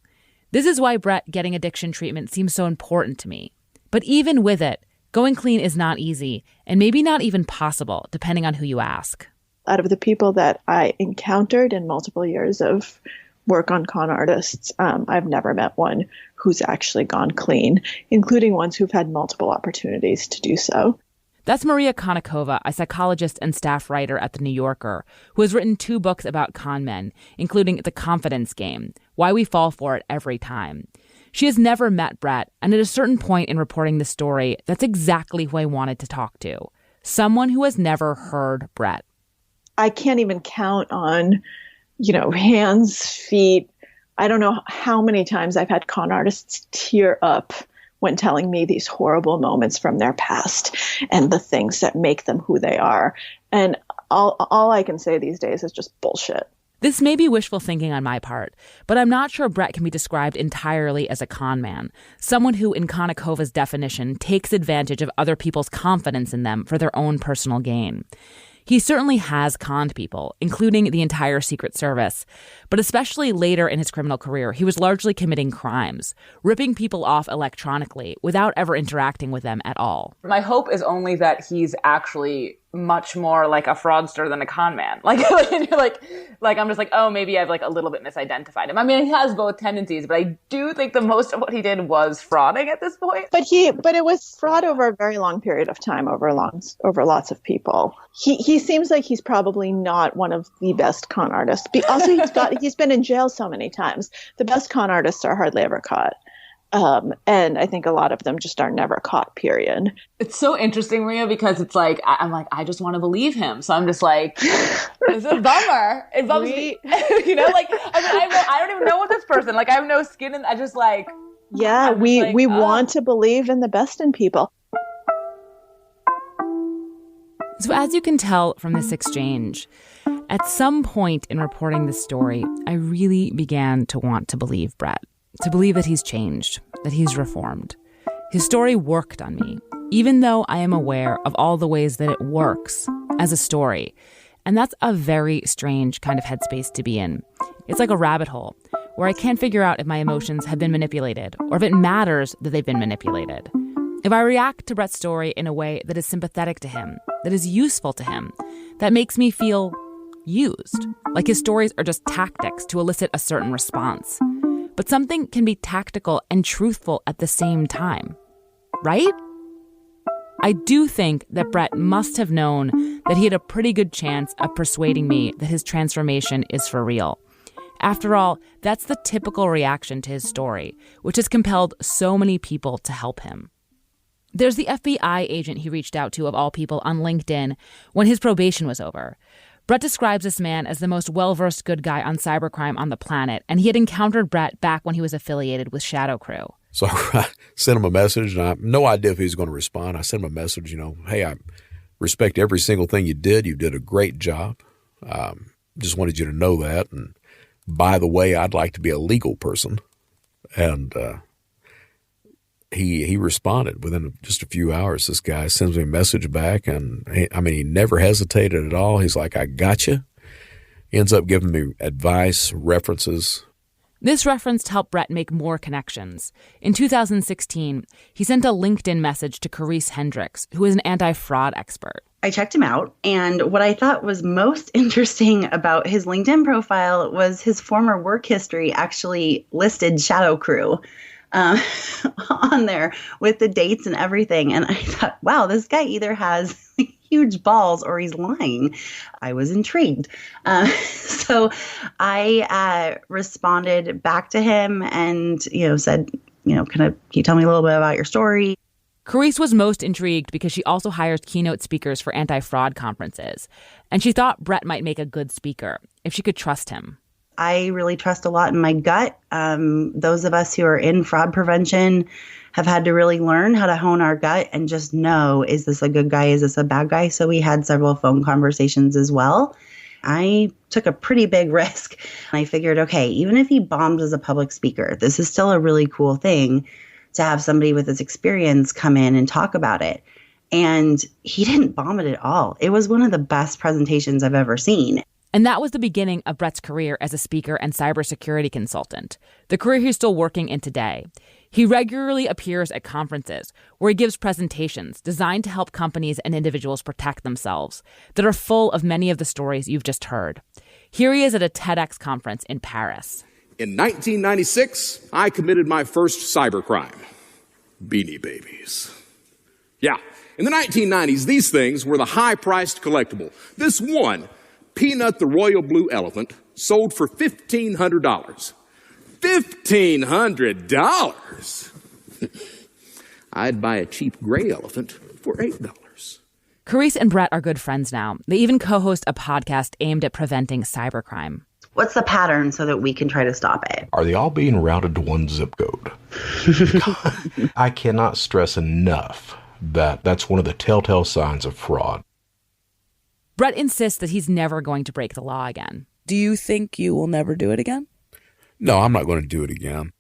This is why Brett getting addiction treatment seems so important to me. But even with it, going clean is not easy, and maybe not even possible, depending on who you ask. Out of the people that I encountered in multiple years of work on con artists, I've never met one who's actually gone clean, including ones who've had multiple opportunities to do so. That's Maria Konnikova, a psychologist and staff writer at The New Yorker, who has written 2 books about con men, including The Confidence Game, Why We Fall For It Every Time. She has never met Brett, and at a certain point in reporting the story, that's exactly who I wanted to talk to. Someone who has never heard Brett. I can't even count on, hands, feet. I don't know how many times I've had con artists tear up when telling me these horrible moments from their past and the things that make them who they are. And all I can say these days is just bullshit. This may be wishful thinking on my part, but I'm not sure Brett can be described entirely as a con man, someone who, in Konnikova's definition, takes advantage of other people's confidence in them for their own personal gain. He certainly has conned people, including the entire Secret Service. But especially later in his criminal career, he was largely committing crimes, ripping people off electronically without ever interacting with them at all. My hope is only that he's actually much more like a fraudster than a con man. Like I'm just like, oh, maybe I've a little bit misidentified him. I mean, he has both tendencies, but I do think the most of what he did was frauding at this point. But it was fraud over a very long period of time, over lots of people. He seems like he's probably not one of the best con artists. Also, he's been in jail so many times. The best con artists are hardly ever caught. And I think a lot of them just are never caught, period. It's so interesting, Maria, because it's like, I'm like, I just want to believe him. So I'm just like, it's a bummer. It bums me. You know, like, I don't even know what this person, like, I have no skin in, I just like. Yeah, we want to believe in the best in people. So as you can tell from this exchange, at some point in reporting this story, I really began to want to believe Brett, to believe that he's changed, that he's reformed. His story worked on me, even though I am aware of all the ways that it works as a story. And that's a very strange kind of headspace to be in. It's like a rabbit hole where I can't figure out if my emotions have been manipulated or if it matters that they've been manipulated. If I react to Brett's story in a way that is sympathetic to him, that is useful to him, that makes me feel used, like his stories are just tactics to elicit a certain response. But something can be tactical and truthful at the same time, right? I do think that Brett must have known that he had a pretty good chance of persuading me that his transformation is for real. After all, that's the typical reaction to his story, which has compelled so many people to help him. There's the FBI agent he reached out to, of all people, on LinkedIn when his probation was over. Brett describes this man as the most well-versed good guy on cybercrime on the planet, and he had encountered Brett back when he was affiliated with Shadow Crew. So I sent him a message, and I have no idea if he was going to respond. I sent him a message, hey, I respect every single thing you did. You did a great job. Just wanted you to know that. And by the way, I'd like to be a legal person. And he responded within just a few hours. This guy sends me a message back, and he never hesitated at all. He's like, I got you. He ends up giving me advice, references. This reference helped Brett make more connections. In 2016, he sent a LinkedIn message to Carice Hendricks, who is an anti-fraud expert. I checked him out, and what I thought was most interesting about his LinkedIn profile was his former work history actually listed Shadow Crew on there with the dates and everything. And I thought, wow, this guy either has huge balls or he's lying. I was intrigued. So I responded back to him and, said, can you tell me a little bit about your story? Carice was most intrigued because she also hires keynote speakers for anti-fraud conferences. And she thought Brett might make a good speaker if she could trust him. I really trust a lot in my gut. Those of us who are in fraud prevention have had to really learn how to hone our gut and just know, is this a good guy? Is this a bad guy? So we had several phone conversations as well. I took a pretty big risk. I figured, okay, even if he bombs as a public speaker, this is still a really cool thing to have somebody with this experience come in and talk about it. And he didn't bomb it at all. It was one of the best presentations I've ever seen. And that was the beginning of Brett's career as a speaker and cybersecurity consultant, the career he's still working in today. He regularly appears at conferences where he gives presentations designed to help companies and individuals protect themselves that are full of many of the stories you've just heard. Here he is at a TEDx conference in Paris. In 1996, I committed my first cybercrime. Beanie Babies. Yeah, in the 1990s, these things were the high-priced collectible. This one, Peanut the Royal Blue Elephant, sold for $1,500. $1,500? I'd buy a cheap gray elephant for $8. Carice and Brett are good friends now. They even co-host a podcast aimed at preventing cybercrime. What's the pattern so that we can try to stop it? Are they all being routed to one zip code? I cannot stress enough that that's one of the telltale signs of fraud. Brett insists that he's never going to break the law again. Do you think you will never do it again? No, I'm not going to do it again.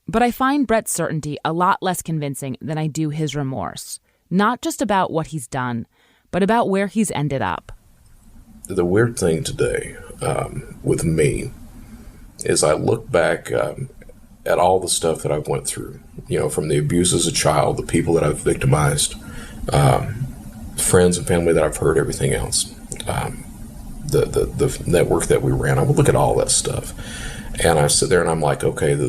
But I find Brett's certainty a lot less convincing than I do his remorse. Not just about what he's done, but about where he's ended up. The weird thing today with me is I look back at all the stuff that I've went through, from the abuse as a child, the people that I've victimized, friends and family that I've hurt, everything else, the network that we ran. I would look at all that stuff, and I sit there and I'm like, okay, a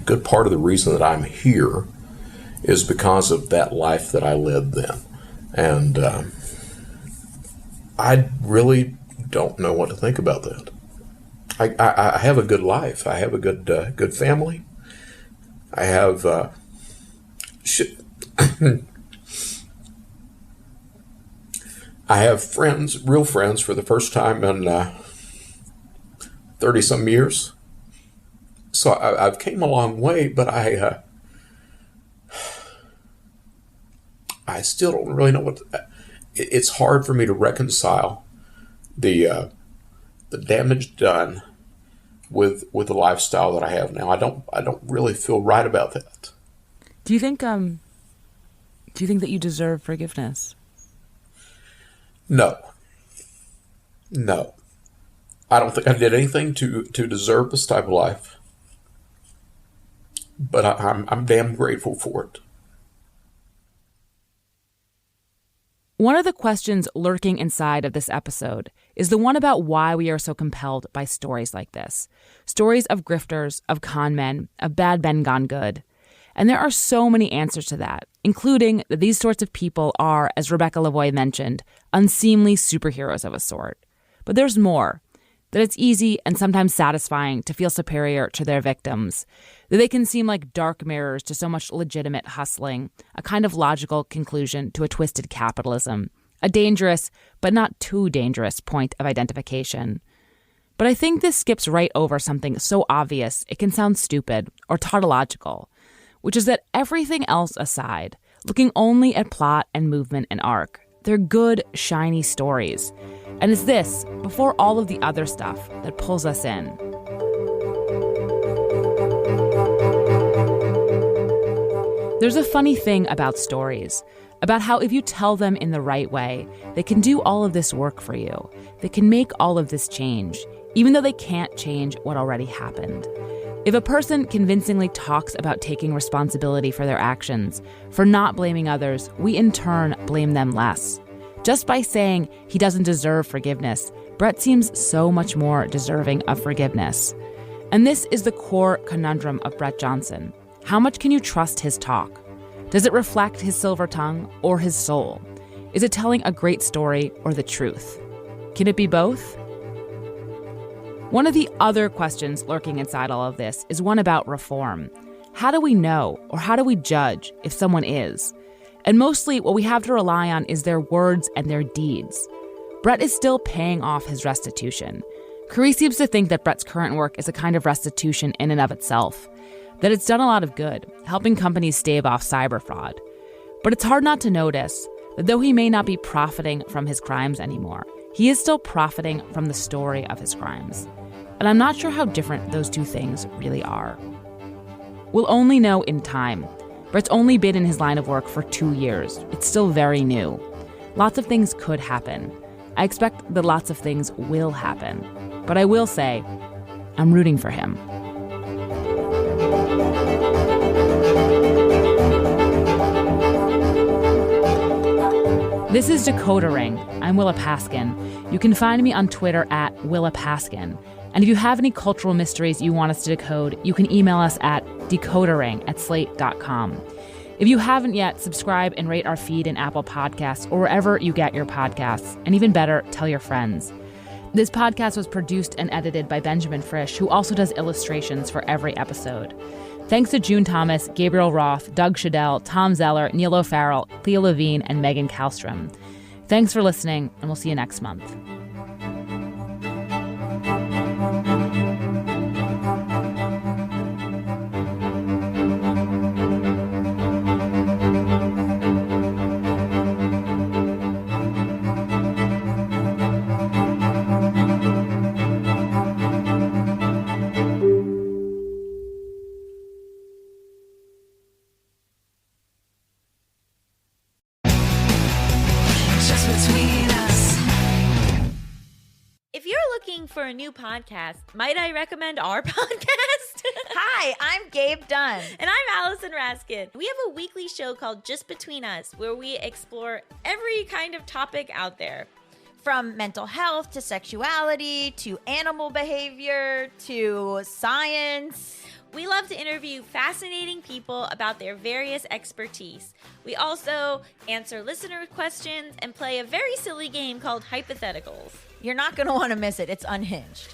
good part of the reason that I'm here is because of that life that I led then, and I really don't know what to think about that. I have a good life. I have a good family. I have I have friends, real friends, for the first time in 30-some years. So I've came a long way, but I still don't really know what. It's hard for me to reconcile the damage done with the lifestyle that I have now. I don't really feel right about that. Do you think that you deserve forgiveness? No. I don't think I did anything to deserve this type of life. But I'm damn grateful for it. One of the questions lurking inside of this episode is the one about why we are so compelled by stories like this. Stories of grifters, of con men, of bad men gone good. And there are so many answers to that, including that these sorts of people are, as Rebecca Lavoie mentioned, unseemly superheroes of a sort. But there's more. That it's easy and sometimes satisfying to feel superior to their victims, that they can seem like dark mirrors to so much legitimate hustling, a kind of logical conclusion to a twisted capitalism, a dangerous, but not too dangerous point of identification. But I think this skips right over something so obvious it can sound stupid or tautological, which is that everything else aside, looking only at plot and movement and arc, they're good, shiny stories. And it's this, before all of the other stuff, that pulls us in. There's a funny thing about stories, about how if you tell them in the right way, they can do all of this work for you. They can make all of this change, even though they can't change what already happened. If a person convincingly talks about taking responsibility for their actions, for not blaming others, we in turn blame them less. Just by saying he doesn't deserve forgiveness, Brett seems so much more deserving of forgiveness. And this is the core conundrum of Brett Johnson. How much can you trust his talk? Does it reflect his silver tongue or his soul? Is it telling a great story or the truth? Can it be both? One of the other questions lurking inside all of this is one about reform. How do we know, or how do we judge, if someone is? And mostly what we have to rely on is their words and their deeds. Brett is still paying off his restitution. Curry seems to think that Brett's current work is a kind of restitution in and of itself, that it's done a lot of good, helping companies stave off cyber fraud. But it's hard not to notice that though he may not be profiting from his crimes anymore, he is still profiting from the story of his crimes. And I'm not sure how different those two things really are. We'll only know in time. Brett's only been in his line of work for 2 years. It's still very new. Lots of things could happen. I expect that lots of things will happen. But I will say, I'm rooting for him. This is Decoder Ring. I'm Willa Paskin. You can find me on Twitter at Willa Paskin. And if you have any cultural mysteries you want us to decode, you can email us at decodering@slate.com. If you haven't yet, subscribe and rate our feed in Apple Podcasts or wherever you get your podcasts. And even better, tell your friends. This podcast was produced and edited by Benjamin Frisch, who also does illustrations for every episode. Thanks to June Thomas, Gabriel Roth, Doug Shadell, Tom Zeller, Neil O'Farrell, Cleo Levine, and Megan Kallstrom. Thanks for listening, and we'll see you next month. For a new podcast, might I recommend our podcast? Hi, I'm Gabe Dunn. And I'm Allison Raskin. We have a weekly show called Just Between Us, where we explore every kind of topic out there. From mental health to sexuality to animal behavior to science. We love to interview fascinating people about their various expertise. We also answer listener questions and play a very silly game called Hypotheticals. You're not going to want to miss it. It's unhinged.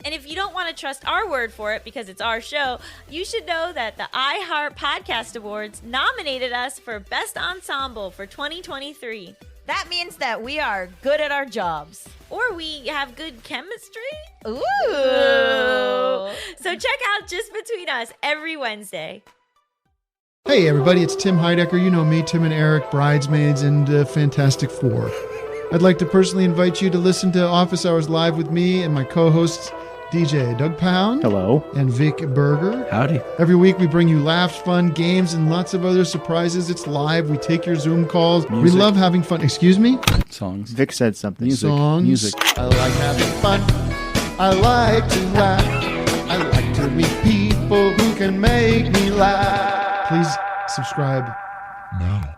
And if you don't want to trust our word for it because it's our show, you should know that the iHeart Podcast Awards nominated us for Best Ensemble for 2023. That means that we are good at our jobs. Or we have good chemistry. Ooh. So check out Just Between Us every Wednesday. Hey everybody, it's Tim Heidecker. You know me, Tim and Eric, Bridesmaids, and Fantastic Four. I'd like to personally invite you to listen to Office Hours Live with me and my co-hosts, DJ Doug Pound. Hello. And Vic Berger. Howdy. Every week we bring you laughs, fun, games, and lots of other surprises. It's live. We take your Zoom calls. Music. We love having fun. Excuse me? Songs. Vic said something. Songs. Music. I like having fun. I like to laugh. I like to meet people who can make me laugh. Please subscribe now.